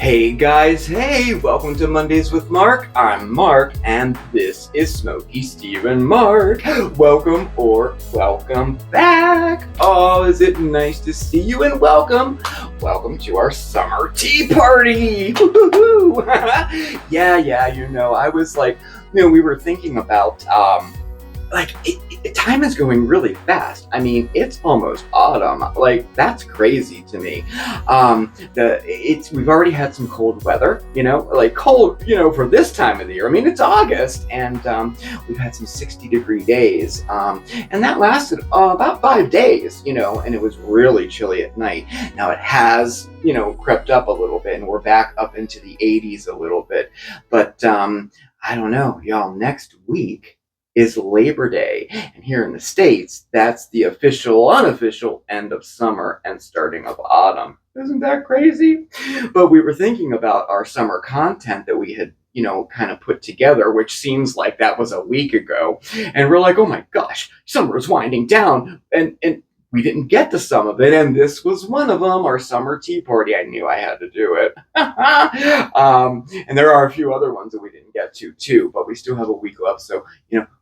Hey guys, hey, welcome to Mondays with Marc. I'm Marc, and this is Smokeysteveandmarc. Welcome back. Oh, is it nice to see you, and welcome to our summer tea party. Woo-hoo-hoo. I was like, we were thinking about, time is going really fast. I mean, it's almost autumn. Like, that's crazy to me. We've already had some cold weather, like cold, for this time of the year. I mean, it's August, and we've had some 60-degree days, and that lasted about 5 days, and it was really chilly at night. Now it has, crept up a little bit, and we're back up into the 80s a little bit, but I don't know, y'all. Next week is Labor Day, and here in the States, that's the unofficial end of summer and starting of autumn. Isn't that crazy? But we were thinking about our summer content that we had, kind of put together, which seems like that was a week ago, and we're like, oh my gosh, summer is winding down, and we didn't get to some of it, and this was one of them, our summer tea party. I knew I had to do it. And there are a few other ones that we didn't get to too, but we still have a week left, so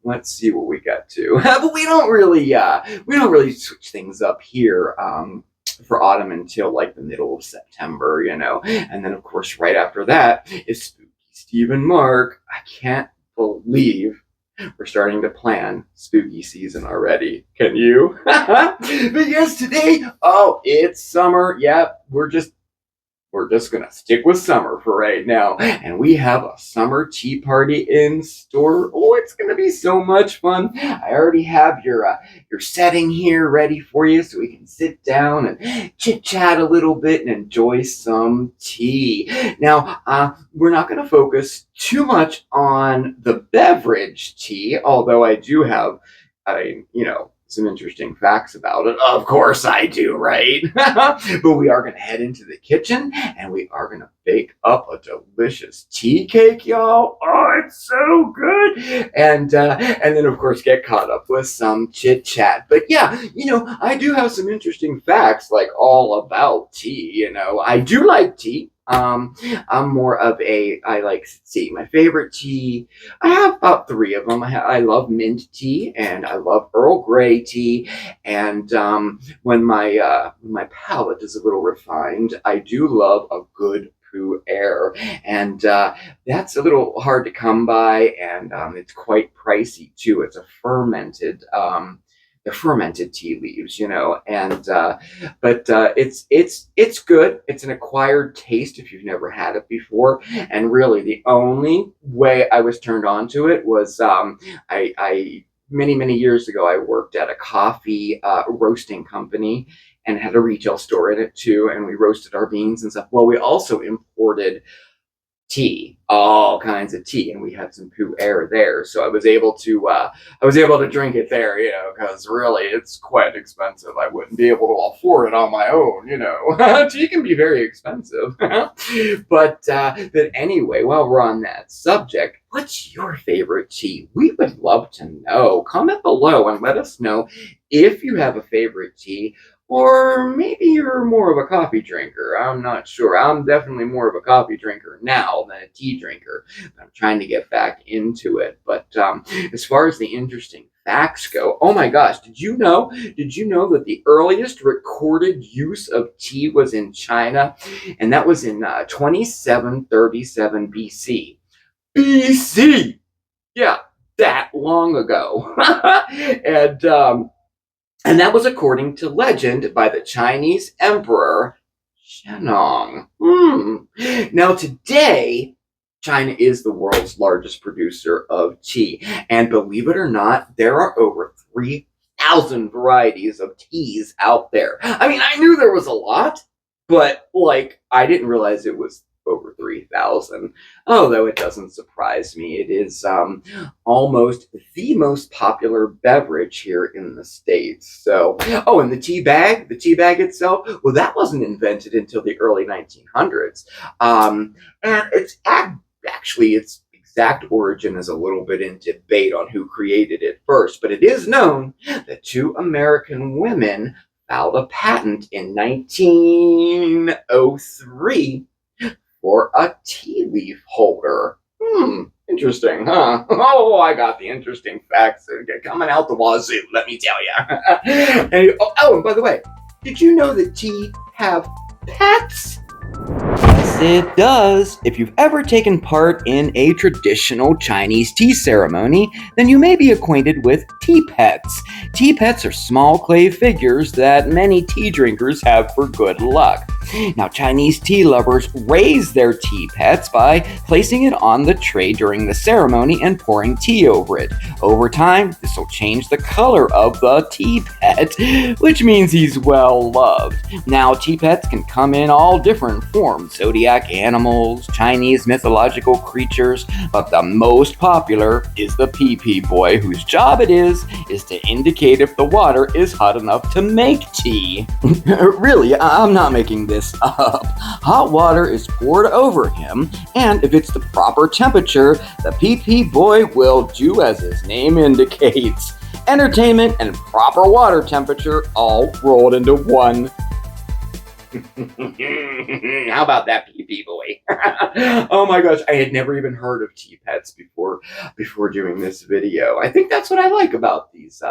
let's see what we get to. But we don't really switch things up here for autumn until like the middle of September, and then of course right after that is Spooky Steve and Marc. I can't believe we're starting to plan spooky season already. Can you? But yes, today, it's summer. Yep, we're just gonna stick with summer for right now, and we have a summer tea party in store. Oh, it's gonna be so much fun. I already have your setting here ready for you, so we can sit down and chit chat a little bit and enjoy some tea. Now, we're not gonna focus too much on the beverage tea, although I do have, some interesting facts about it. Of course I do, right? But we are going to head into the kitchen, and we are going to bake up a delicious tea cake, y'all. Oh, it's so good. And then, of course, get caught up with some chit-chat. But yeah, I do have some interesting facts, like, all about tea. I do like tea. I'm more of my favorite tea. I have about 3 of them. I love mint tea, and I love Earl Grey tea. And when my palate is a little refined, I do love a good air, and that's a little hard to come by, and it's quite pricey too. It's a fermented the fermented tea leaves, and but it's good. It's an acquired taste if you've never had it before, and really the only way I was turned on to it was I many years ago I worked at a coffee roasting company and had a retail store in it too, and we roasted our beans and stuff. Well, we also imported tea, all kinds of tea, and we had some air there, so I was able to drink it there, because really it's quite expensive. I wouldn't be able to afford it on my own. Tea can be very expensive. But anyway, while we're on that subject, what's your favorite tea? We would love to know. Comment below and let us know if you have a favorite tea. Or maybe you're more of a coffee drinker. I'm not sure. I'm definitely more of a coffee drinker now than a tea drinker. I'm trying to get back into it. But as far as the interesting facts go, oh my gosh, did you know that the earliest recorded use of tea was in China? And that was in 2737 BC. BC! Yeah, that long ago. And that was according to legend by the Chinese Emperor Shennong. Now today, China is the world's largest producer of tea. And believe it or not, there are over 3,000 varieties of teas out there. I mean, I knew there was a lot, but I didn't realize it was over 3,000. Although it doesn't surprise me. It is almost the most popular beverage here in the States. So, and the tea bag itself, well, that wasn't invented until the early 1900s. And it's actually its exact origin is a little bit in debate on who created it first, but it is known that 2 American women filed a patent in 1903 or a tea leaf holder? Interesting, huh? Oh, I got the interesting facts coming out the wazoo, let me tell you. And by the way, did you know that tea have pets? Yes, it does. If you've ever taken part in a traditional Chinese tea ceremony, then you may be acquainted with tea pets. Tea pets are small clay figures that many tea drinkers have for good luck. Now, Chinese tea lovers raise their tea pets by placing it on the tray during the ceremony and pouring tea over it. Over time, this will change the color of the tea pet, which means he's well loved. Now, tea pets can come in all different forms: zodiac animals, Chinese mythological creatures, but the most popular is the pee-pee boy, whose job it is to indicate if the water is hot enough to make tea. Really, I'm not making this up. Hot water is poured over him, and if it's the proper temperature, the pee-pee boy will do as his name indicates. Entertainment and proper water temperature all rolled into one. How about that, pee-pee boy? Oh my gosh, I had never even heard of tea pets before doing this video. I think that's what I like about these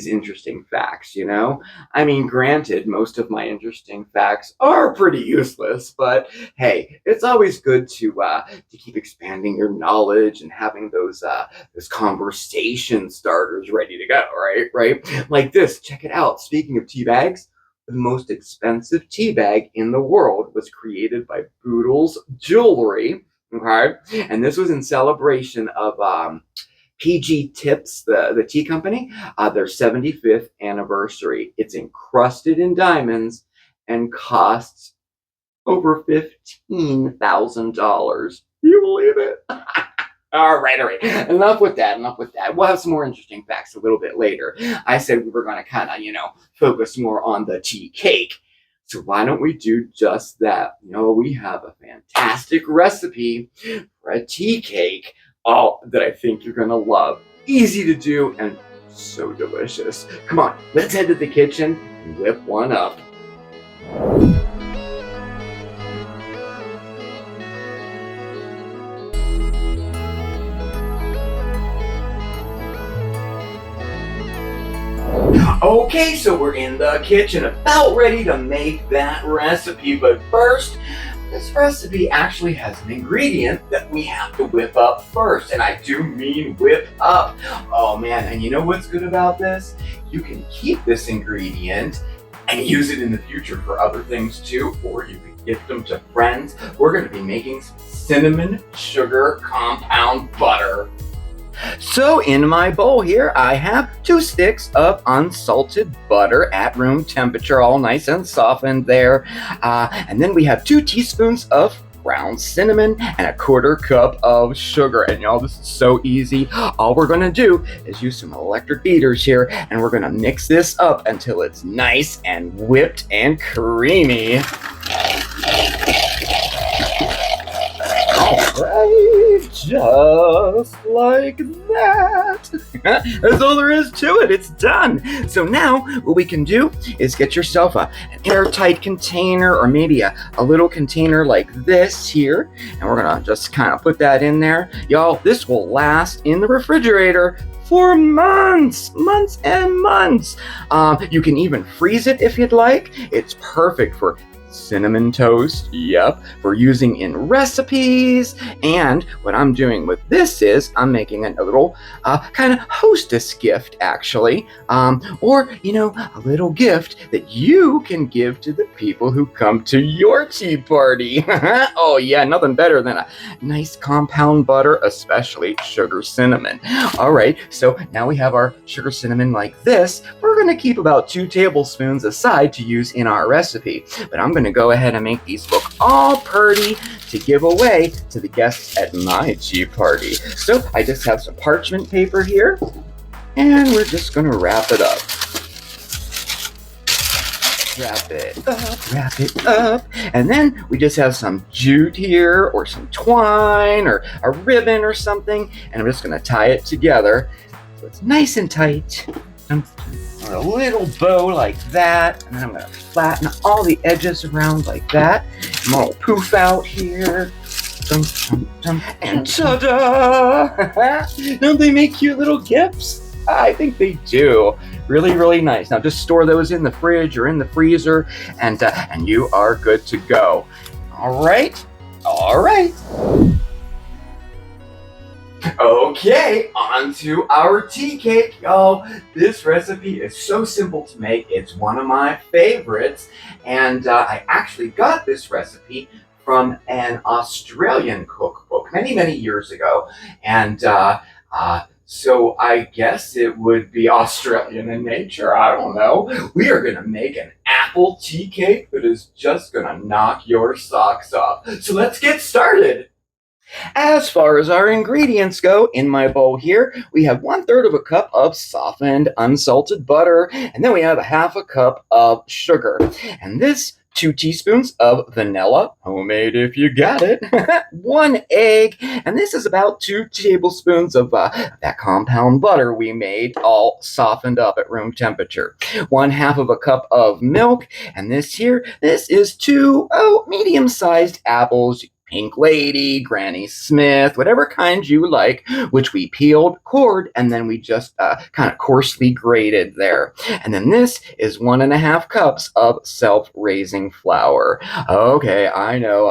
interesting facts, you know? I mean, granted, most of my interesting facts are pretty useless, but hey, it's always good to keep expanding your knowledge and having those conversation starters ready to go, right? Like this, check it out. Speaking of tea bags, the most expensive tea bag in the world was created by Boodle's Jewelry, okay? And this was in celebration of PG Tips, the tea company, their 75th anniversary. It's encrusted in diamonds and costs over $15,000. Do you believe it? All right. Enough with that. We'll have some more interesting facts a little bit later. I said we were going to kind of, focus more on the tea cake. So why don't we do just that? We have a fantastic recipe for a tea cake. That I think you're going to love. Easy to do and so delicious. Come on, let's head to the kitchen and whip one up. Okay, so we're in the kitchen, about ready to make that recipe, but first, this recipe actually has an ingredient that we have to whip up first, and I do mean whip up. Oh man, and you know what's good about this? You can keep this ingredient and use it in the future for other things too, or you can gift them to friends. We're going to be making some cinnamon sugar compound butter. So in my bowl here, I have 2 sticks of unsalted butter at room temperature, all nice and softened there. And then we have 2 teaspoons of ground cinnamon and a 1/4 cup of sugar. And y'all, this is so easy. All we're going to do is use some electric beaters here, and we're going to mix this up until it's nice and whipped and creamy. Alright, just like that. That's all there is to it. It's done. So now what we can do is get yourself an airtight container, or maybe a little container like this here. And we're going to just kind of put that in there. Y'all, this will last in the refrigerator for months and months. You can even freeze it if you'd like. It's perfect for cinnamon toast, yep, for using in recipes. And what I'm doing with this is I'm making a little kind of hostess gift, actually, or a little gift that you can give to the people who come to your tea party. Oh yeah, nothing better than a nice compound butter, especially sugar cinnamon. All right, so now we have our sugar cinnamon like this. We're going to keep about 2 tablespoons aside to use in our recipe, but I'm going to go ahead and make these look all pretty to give away to the guests at my tea party. So I just have some parchment paper here, and we're just going to wrap it up. Wrap it up, and then we just have some jute here, or some twine, or a ribbon or something, and I'm just going to tie it together so it's nice and tight. A little bow like that, and then I'm gonna flatten all the edges around like that. And a little poof out here. And ta-da! Don't they make cute little gifts? I think they do. Really, really nice. Now just store those in the fridge or in the freezer, and you are good to go. All right. Okay, on to our tea cake, y'all. This recipe is so simple to make. It's one of my favorites, and I actually got this recipe from an Australian cookbook many, many years ago, and so I guess it would be Australian in nature. I don't know. We are gonna make an apple tea cake that is just gonna knock your socks off. So let's get started. As far as our ingredients go, in my bowl here, we have 1/3 of a cup of softened unsalted butter, and then we have 1/2 cup of sugar. And this 2 teaspoons of vanilla, homemade if you got it, 1 egg, and this is about 2 tablespoons of that compound butter we made, all softened up at room temperature. 1/2 of a cup of milk, and this is 2 medium-sized apples, Pink Lady, Granny Smith, whatever kind you like, which we peeled, cored, and then we just kind of coarsely grated there. And then this is 1.5 cups of self-raising flour. Okay, I know.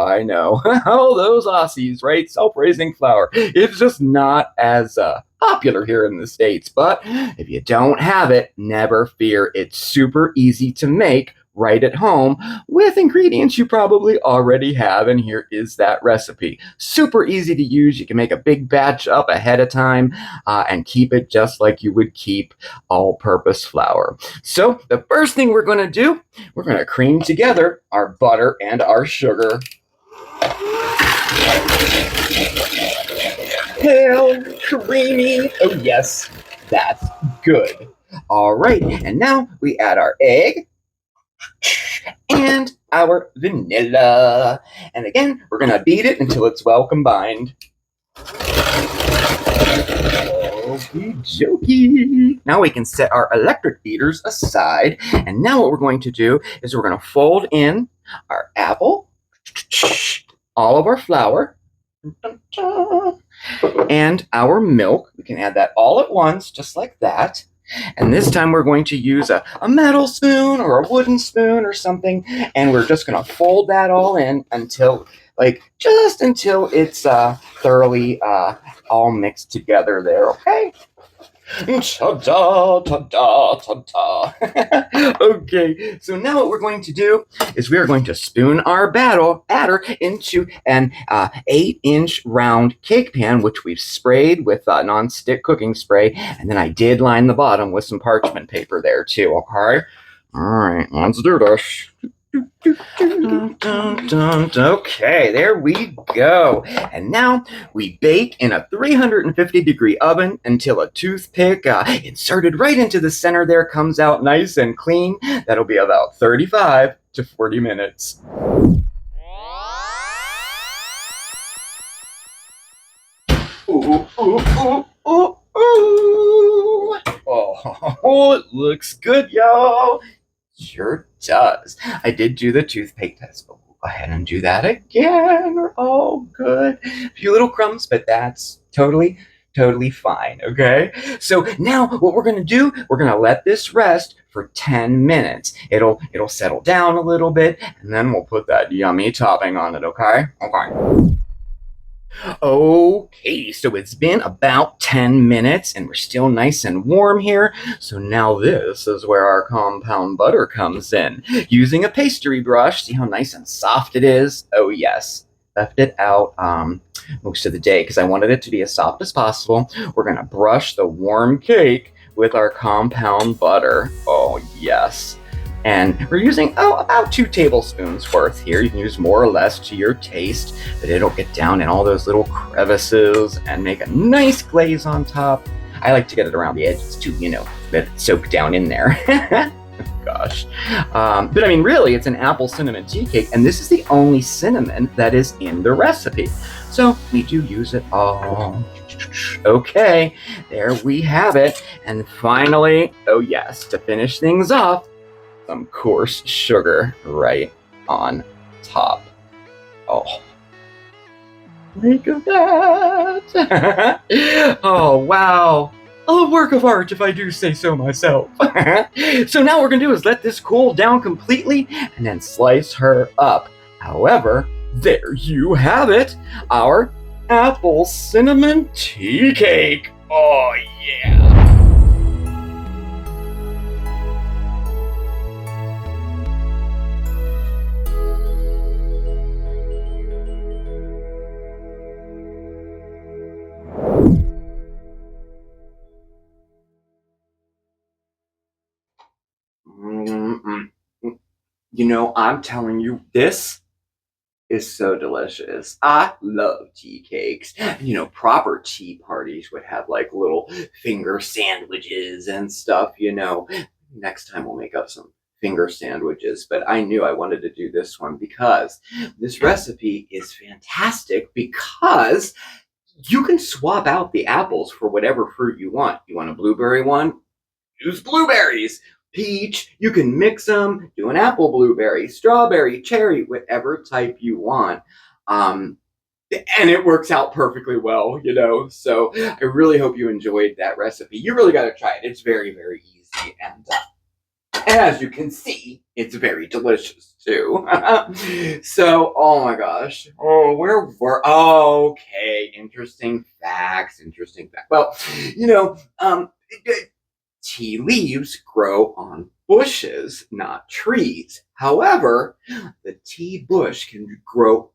All those Aussies, right? Self-raising flour. It's just not as popular here in the States, but if you don't have it, never fear. It's super easy to make right at home with ingredients you probably already have, and here is that recipe. Super easy to use. You can make a big batch up ahead of time and keep it just like you would keep all-purpose flour. So the first thing we're going to do, we're going to cream together our butter and our sugar. Pale, creamy. Oh yes, that's good. All right, and now we add our egg and our vanilla. And again, we're going to beat it until it's well combined. Okie dokie. Now we can set our electric beaters aside. And now what we're going to do is we're going to fold in our apple, all of our flour, and our milk. We can add that all at once, just like that. And this time we're going to use a metal spoon or a wooden spoon or something, and we're just going to fold that all in until it's thoroughly all mixed together there, okay? Ta-da, ta-da, ta-da. Okay, so now what we're going to do is we are going to spoon our batter into an 8-inch round cake pan, which we've sprayed with non-stick cooking spray, and then I did line the bottom with some parchment paper there too, okay? All right, let's do this. Okay, there we go. And now we bake in a 350-degree oven until a toothpick inserted right into the center there comes out nice and clean. That'll be about 35 to 40 minutes. Ooh, ooh, ooh, ooh, ooh. Oh, it looks good, y'all. Sure does. I did do the toothpick test, but we'll go ahead and do that again. We're all good. A few little crumbs, but that's totally fine, okay? So now what we're going to do, we're going to let this rest for 10 minutes. It'll settle down a little bit, and then we'll put that yummy topping on it, okay? Okay. Okay, so it's been about 10 minutes and we're still nice and warm here. So now this is where our compound butter comes in. Using a pastry brush, see how nice and soft it is? Oh yes, left it out most of the day because I wanted it to be as soft as possible. We're gonna brush the warm cake with our compound butter. Oh yes. And we're using, about 2 tablespoons worth here. You can use more or less to your taste, but it'll get down in all those little crevices and make a nice glaze on top. I like to get it around the edges too, let it soak down in there. gosh. But I mean, really, it's an apple cinnamon tea cake, and this is the only cinnamon that is in the recipe. So we do use it all. Okay, there we have it. And finally, oh yes, to finish things off, some coarse sugar right on top. Oh, look at that. Oh, wow. A work of art, if I do say so myself. So now what we're going to do is let this cool down completely and then slice her up. However, there you have it, our apple cinnamon tea cake. Oh, yeah. You know, I'm telling you, this is so delicious. I love tea cakes. You know, proper tea parties would have like little finger sandwiches and stuff, you know. Next time we'll make up some finger sandwiches, but I knew I wanted to do this one because this recipe is fantastic because you can swap out the apples for whatever fruit you want. You want a blueberry one? Use blueberries. Peach, you can mix them, do an apple blueberry, strawberry, cherry, whatever type you want. And it works out perfectly well, you know. So I really hope you enjoyed that recipe. You really got to try it. It's very, very easy. And as you can see, it's very delicious too. So, oh my gosh. Oh, where were, okay, interesting facts. Well, you know, tea leaves grow on bushes, not trees. However, the tea bush can grow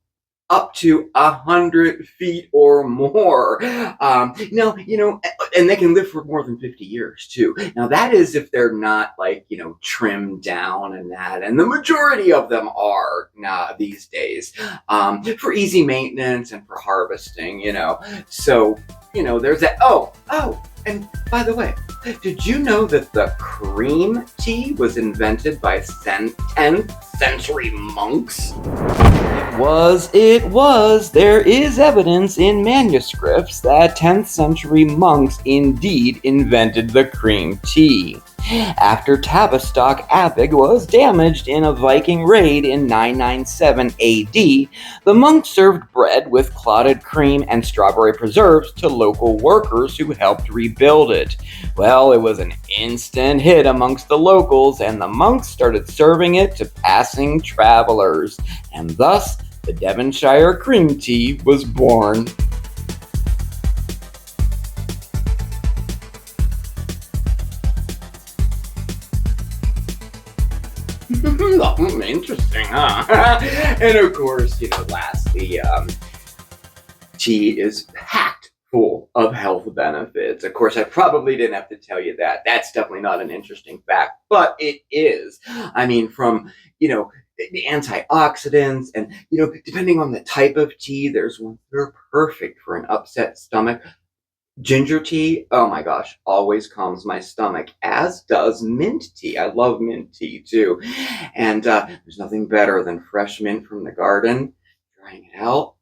up to 100 feet or more. Now, you know, and they can live for more than 50 years too. Now, that is if they're not like, you know, trimmed down and that. And the majority of them are these days for easy maintenance and for harvesting, you know. So, you know, there's that. Oh, and by the way, did you know that the cream tea was invented by 10th century monks? It was. There is evidence in manuscripts that 10th century monks indeed invented the cream tea. After Tavistock Abbey was damaged in a Viking raid in 997 AD, the monks served bread with clotted cream and strawberry preserves to local workers who helped rebuild it. Well, it was an instant hit amongst the locals, and the monks started serving it to passing travelers, and thus the Devonshire cream tea was born. Interesting, huh? And of course, you know, lastly, tea is packed full of health benefits. Of course, I probably didn't have to tell you that. That's definitely not an interesting fact, but it is. I mean, from, you know, the antioxidants and, you know, depending on the type of tea, there's ones that are perfect for an upset stomach. Ginger tea, oh my gosh, always calms my stomach, as does mint tea. I love mint tea too. And there's nothing better than fresh mint from the garden, drying it out,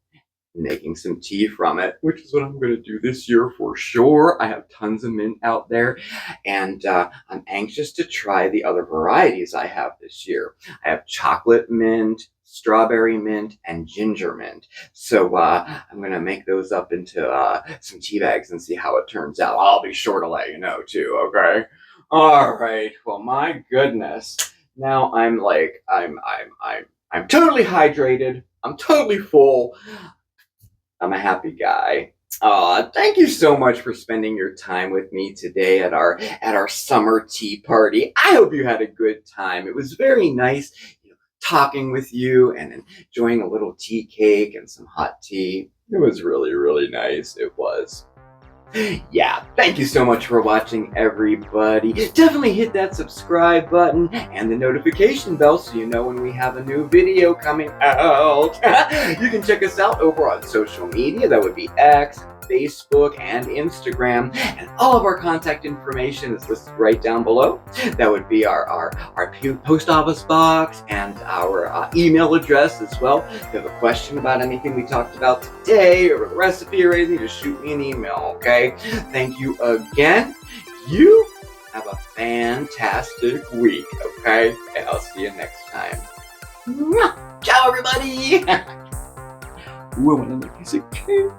making some tea from it, which is what I'm going to do this year for sure. I have tons of mint out there, and I'm anxious to try the other varieties I have this year. I have chocolate mint, strawberry mint, and ginger mint. So I'm going to make those up into some tea bags and see how it turns out. I'll be sure to let you know too, okay? All right. Well, my goodness. Now I'm totally hydrated. I'm totally full. I'm a happy guy. Thank you so much for spending your time with me today at our summer tea party. I hope you had a good time. It was very nice, you know, talking with you and enjoying a little tea cake and some hot tea. It was really, really nice. It was. Yeah, thank you so much for watching, everybody. Definitely hit that subscribe button and the notification bell so you know when we have a new video coming out. You can check us out over on social media. That would be X, Facebook and Instagram, and all of our contact information is listed right down below. That would be our post office box and our email address as well. If you have a question about anything we talked about today or a recipe or anything, just shoot me an email, okay? Thank you again. You have a fantastic week, okay? And I'll see you next time. Ciao, everybody! Ooh, I want another piece of cake.